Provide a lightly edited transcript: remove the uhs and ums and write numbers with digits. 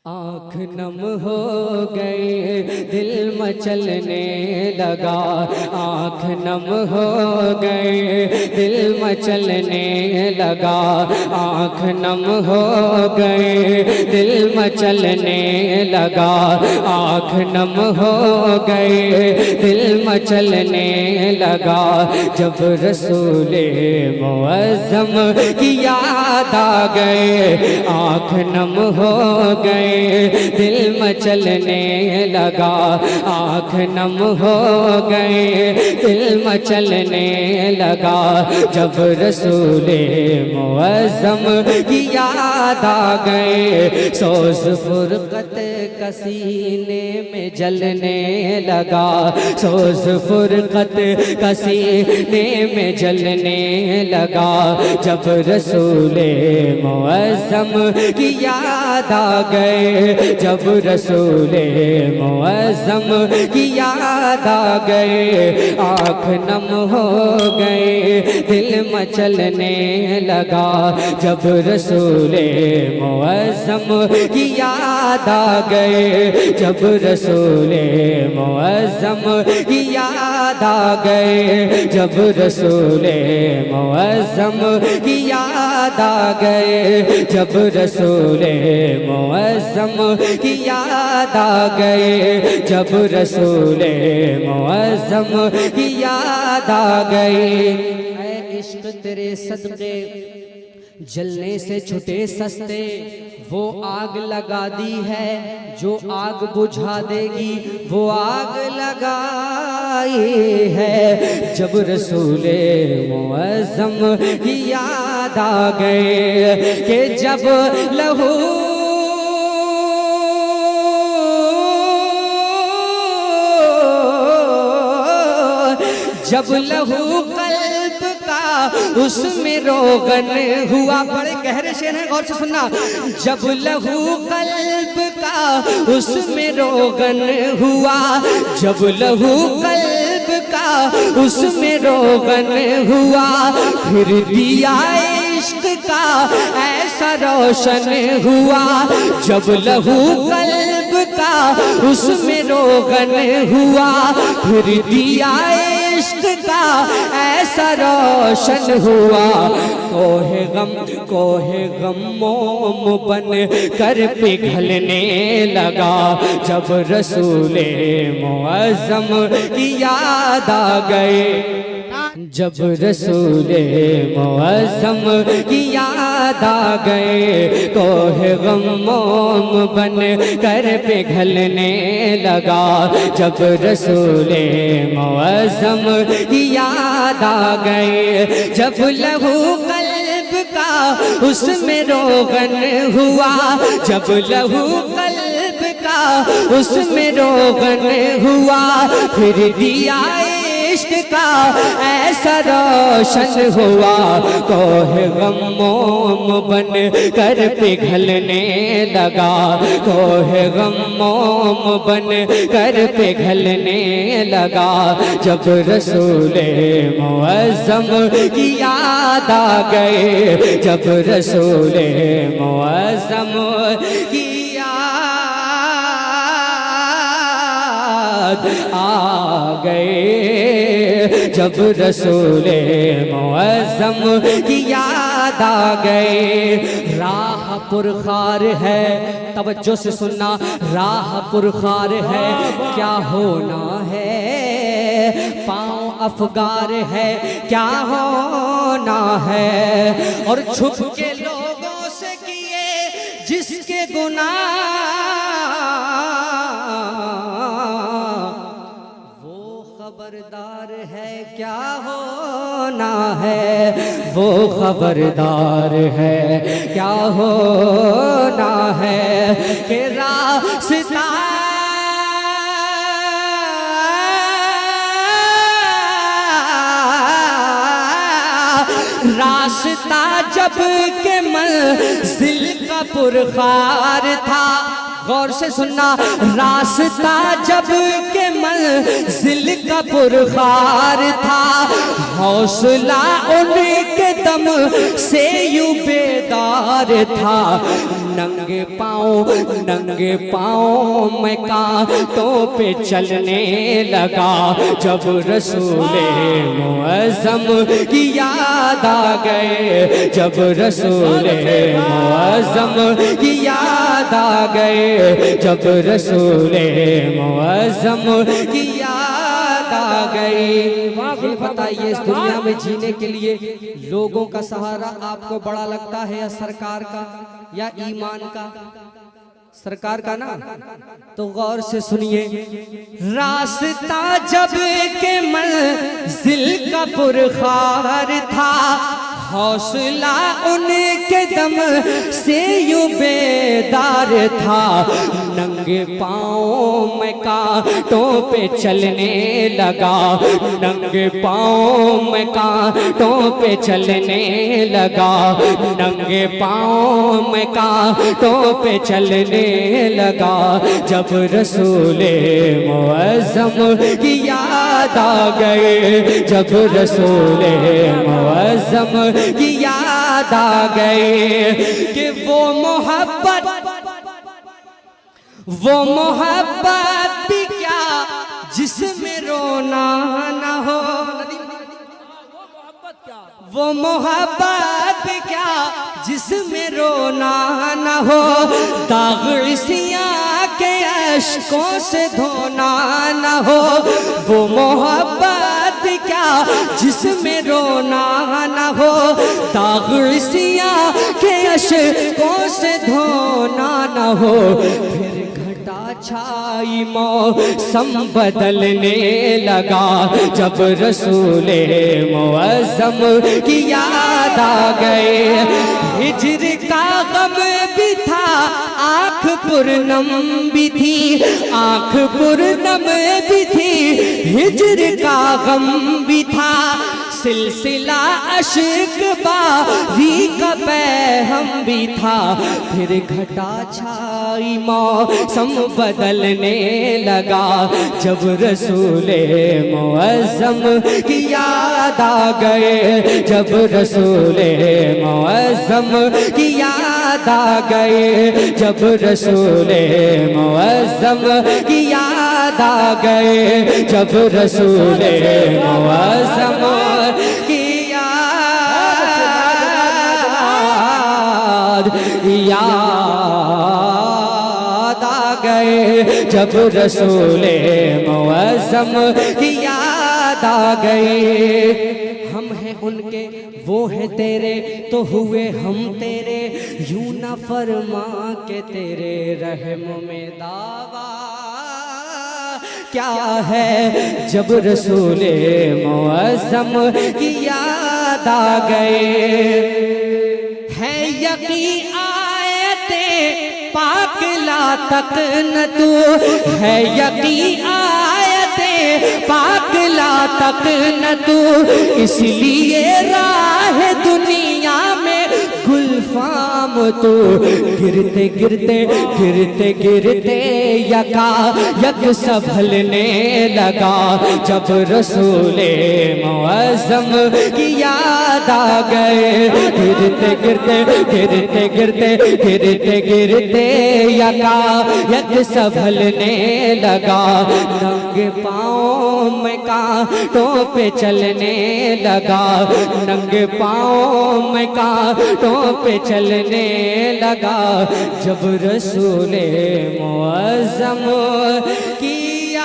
آنکھ نم ہو گئی دل مچلنے لگا، آنکھ نم ہو گئی دل مچلنے لگا، آنکھ نم ہو گئی دل مچلنے لگا، آنکھ نم ہو گئی دل مچلنے لگا، جب رسول معظم کی یاد آ گئے، آنکھ نم ہو گئے دل مچلنے لگا، آنکھ نم ہو گئے دل مچلنے لگا، جب رسول معظم کی یاد آ گئے، سوز فرقت کا سینے میں جلنے لگا، سوز فرقت کا سینے میں جلنے لگا، جب رسول معظم کی یاد آ گئے، جب رسول معظم کی یاد آ گئے، آنکھ نم ہو گئے دل مچلنے لگا، جب رسول معظم کی یاد آ گئے، جب رسول معظم کی یاد آ گئے، جب رسول معظم کی یاد آ گئے، جب رسول معظم کی یاد آ گئے، جب رسول معظم کی یاد آ گئے، اے عشق تیرے صدقے جلنے سے چھٹے سستے، وہ آگ لگا دی ہے جو آگ بجھا دے گی، وہ آگ لگائی ہے، جب رسول معظم کی یاد آ گئے، کہ جب لہو جب لہو قلب کا اس میں روغن ہوا، بڑے گہرے شعر ہیں غور سے سننا، جب لہو قلب کا اس میں روغن ہوا، جب لہو قلب کا اس میں روغن ہوا، پھر دیا عشق کا ایسا روشن ہوا، جب لہو قلب کا اس میں روغن ہوا، پھر دیا عشق کا ایسا روشن ہوا، کوہ غم موم بن کر پگھلنے لگا، جب رسول معظم کی یاد آ گئے، جب رسول معظم کی یاد آ گئے، کوہ غم موم بن کر پگھلنے لگا، جب رسول معظم کی یاد آ گئے، جب لہو قلب کا اس میں روغن ہوا، جب لہو قلب کا اس میں روغن ہوا، پھر دیا عشق کا ایسا روشن ہوا، کوہ غم موم بن کر پگھلنے لگا، کوہ غم موم بن کر پگھلنے لگا، جب رسول معظم کی یاد آ گئے، جب رسول معظم کی آ گئے، جب رسول معظم کی یاد آ گئے، راہ پرخار ہے، توجہ سے سننا، راہ پرخار ہے، کیا ہونا ہے، پاؤں افگار ہے، کیا ہونا ہے، اور چھپ کے لوگوں سے کیے جس کے گناہ، خبردار ہے کیا ہونا ہے، وہ خبردار ہے کیا ہونا ہے، کہ راستہ راستہ جب کہ منزل کا پرخار تھا، غور سے سننا، راستہ جب کہ منزل کا پرخار تھا، حوصلہ ان کے دم سے یوں بیدار تھا، ننگے پاؤں میں کانٹوں پہ چلنے لگا، جب رسول معظم کی یاد آ گئے، جب رسول معظم کی یاد آ گئے، جب رسول معظم کی یاد آ گئی۔ یہ بتائیے اس دنیا میں جینے کے لیے لوگوں کا سہارا آپ کو بڑا لگتا ہے یا سرکار کا یا ایمان کا؟ سرکار کا نا؟ تو غور سے سنیے، راستہ جب کہ منزل کا پرخار تھا، حوصلہ ان کے دم سے یوں بیدار تھا، ننگے پاؤں میں کانٹوں پہ چلنے لگا، ننگے پاؤں میں کانٹوں پہ چلنے لگا، ننگے پاؤں میں کانٹوں پہ چلنے لگا، جب رسول معظم کی یاد آ گئے، جب رسول معظم کی یاد آ گئے، کہ وہ محبت بھی کیا جس میں رونا نہ ہو، وہ محبت بھی کیا جس میں رونا نہ ہو، داغ سیاہ کے اشکوں سے دھونا نہ ہو، وہ محبت کیا جس میں رونا نہ ہو، داغ سیاہ کے اشکوں سے دھونا نہ ہو، پھر گھٹا چھائی موسم بدلنے لگا، جب رسول معظم کی یاد آ گئے، ہجر کا غم بھی تھا، آنکھ پرنم بھی تھی، آنکھ پرنم بھی تھی، ہجر کا غم بھی تھا، سلسلہ اشک باری کا پیغام بھی تھا، پھر گھٹا چھائی موسم بدلنے لگا، جب رسول معظم کی یاد آ گئے، جب رسول معظم کی یاد آ گئے، جب رسول معظم کی یاد آ گئے، جب رسول معظم کی یاد آ گئے، جب رسول معظم کی یاد آ گئے، ہم ہیں ان کے وہ ہیں تیرے تو ہوئے ہم تیرے، یوں نہ فرما کہ تیرے رحم میں دعویٰ کیا ہے، جب رسول معظم کی یاد آ گئے، ہے یقین آیتیں پاک لا تک نہ تو، ہے یقین آیتیں پاک لا تک نہ تو، اس لیے راہ دنیا میں گلفام تو، گرتے گرتے گرتے گرتے یکا یک سنبھلنے لگا، جب رسول معظم کی یاد آ گئے، گرتے گرتے گرتے گرتے گرتے گرتے یکا یک سنبھلنے لگا، ننگے پاؤں میں کانٹوں پہ چلنے لگا، ننگے پاؤں میں کانٹوں پہ چلنے لگا، جب رسول معظم کی یاد